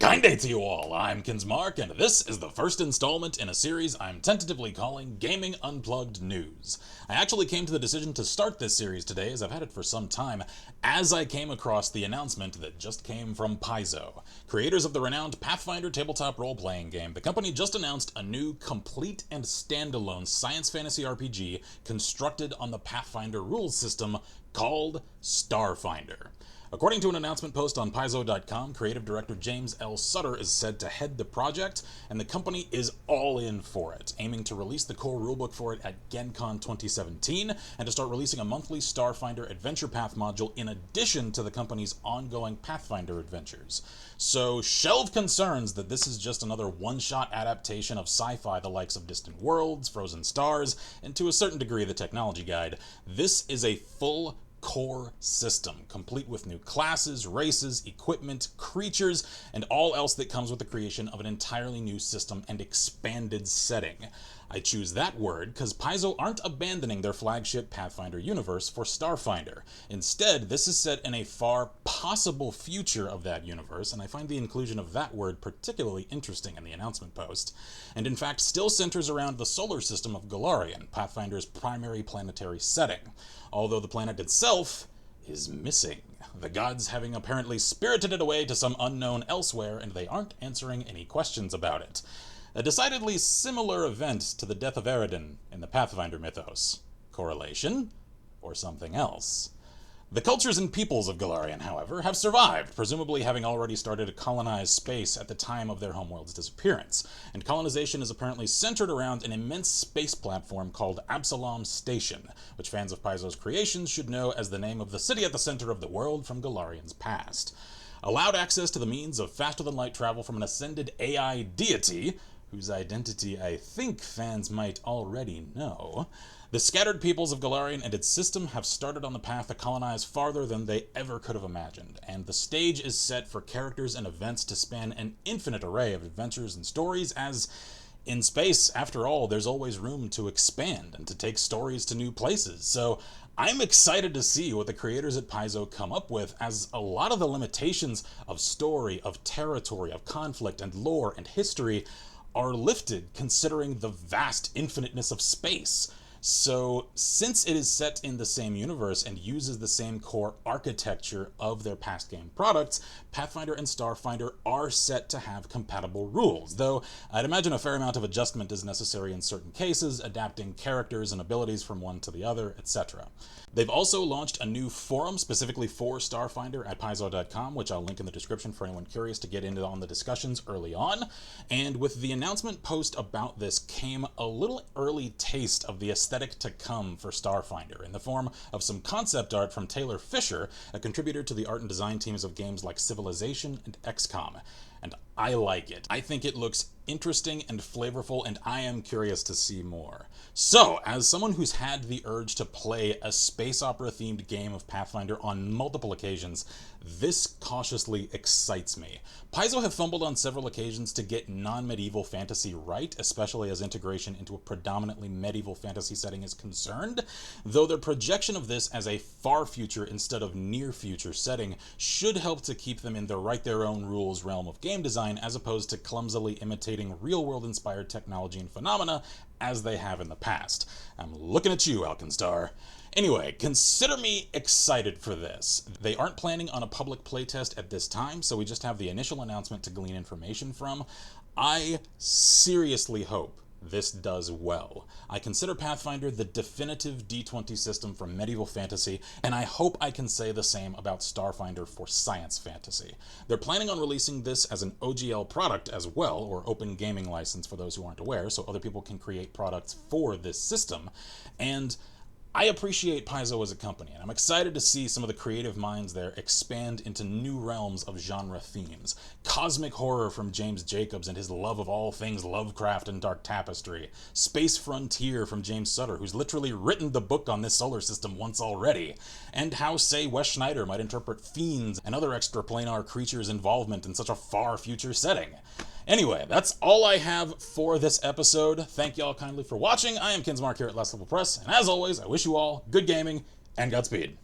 Kind day to you all, I'm Kinsmarck, and this is the first installment in a series I'm tentatively calling Gaming Unplugged News. I actually came to the decision to start this series today, as I've had it for some time, as I came across the announcement that just came from Paizo. Creators of the renowned Pathfinder tabletop role-playing game, the company just announced a new, complete and standalone science fantasy RPG constructed on the Pathfinder rules system called Starfinder. According to an announcement post on Paizo.com, creative director James L. Sutter is said to head the project, and the company is all in for it, aiming to release the core rulebook for it at GenCon 2017, and to start releasing a monthly Starfinder Adventure Path module in addition to the company's ongoing Pathfinder adventures. So shelve concerns that this is just another one-shot adaptation of sci-fi the likes of Distant Worlds, Frozen Stars, and to a certain degree the Technology Guide. This is a full core system, complete with new classes, races, equipment, creatures, and all else that comes with the creation of an entirely new system and expanded setting. I choose that word because Paizo aren't abandoning their flagship Pathfinder universe for Starfinder. Instead, this is set in a far possible future of that universe, and I find the inclusion of that word particularly interesting in the announcement post, and in fact still centers around the solar system of Golarion, Pathfinder's primary planetary setting, although the planet itself is missing, the gods having apparently spirited it away to some unknown elsewhere, and they aren't answering any questions about it. A decidedly similar event to the death of Eridan in the Pathfinder mythos. Correlation? Or something else? The cultures and peoples of Golarion, however, have survived, presumably having already started to colonize space at the time of their homeworld's disappearance, and colonization is apparently centered around an immense space platform called Absalom Station, which fans of Paizo's creations should know as the name of the city at the center of the world from Golarion's past. Allowed access to the means of faster-than-light travel from an ascended AI deity, whose identity I think fans might already know, the scattered peoples of Golarion and its system have started on the path to colonize farther than they ever could have imagined, and the stage is set for characters and events to span an infinite array of adventures and stories, as in space, after all, there's always room to expand and to take stories to new places. So I'm excited to see what the creators at Paizo come up with, as a lot of the limitations of story, of territory, of conflict and lore and history are lifted considering the vast infiniteness of space. So, since it is set in the same universe and uses the same core architecture of their past game products, Pathfinder and Starfinder are set to have compatible rules, though I'd imagine a fair amount of adjustment is necessary in certain cases, adapting characters and abilities from one to the other, etc. They've also launched a new forum specifically for Starfinder at Paizo.com, which I'll link in the description for anyone curious to get into on the discussions early on, and with the announcement post about this came a little early taste of the aesthetic to come for Starfinder, in the form of some concept art from Taylor Fisher, a contributor to the art and design teams of games like Civilization and XCOM. And I like it. I think it looks interesting and flavorful, and I am curious to see more. So, as someone who's had the urge to play a space opera-themed game of Pathfinder on multiple occasions, this cautiously excites me. Paizo have fumbled on several occasions to get non-medieval fantasy right, especially as integration into a predominantly medieval fantasy setting is concerned, though their projection of this as a far future instead of near future setting should help to keep them in the write their own rules realm of game design, as opposed to clumsily imitating real-world inspired technology and phenomena as they have in the past. I'm looking at you, Alkenstar. Anyway, consider me excited for this. They aren't planning on a public playtest at this time, so we just have the initial announcement to glean information from. I seriously hope this does well. I consider Pathfinder the definitive D20 system for medieval fantasy, and I hope I can say the same about Starfinder for science fantasy. They're planning on releasing this as an OGL product as well, or open gaming license for those who aren't aware, so other people can create products for this system, and I appreciate Paizo as a company, and I'm excited to see some of the creative minds there expand into new realms of genre themes. Cosmic horror from James Jacobs and his love of all things Lovecraft and Dark Tapestry. Space Frontier from James Sutter, who's literally written the book on this solar system once already. And how, say, Wes Schneider might interpret fiends and other extraplanar creatures' involvement in such a far future setting. Anyway, that's all I have for this episode. Thank y'all kindly for watching. I am Kinsmarck here at Last Level Press, and as always, I wish you all good gaming and Godspeed.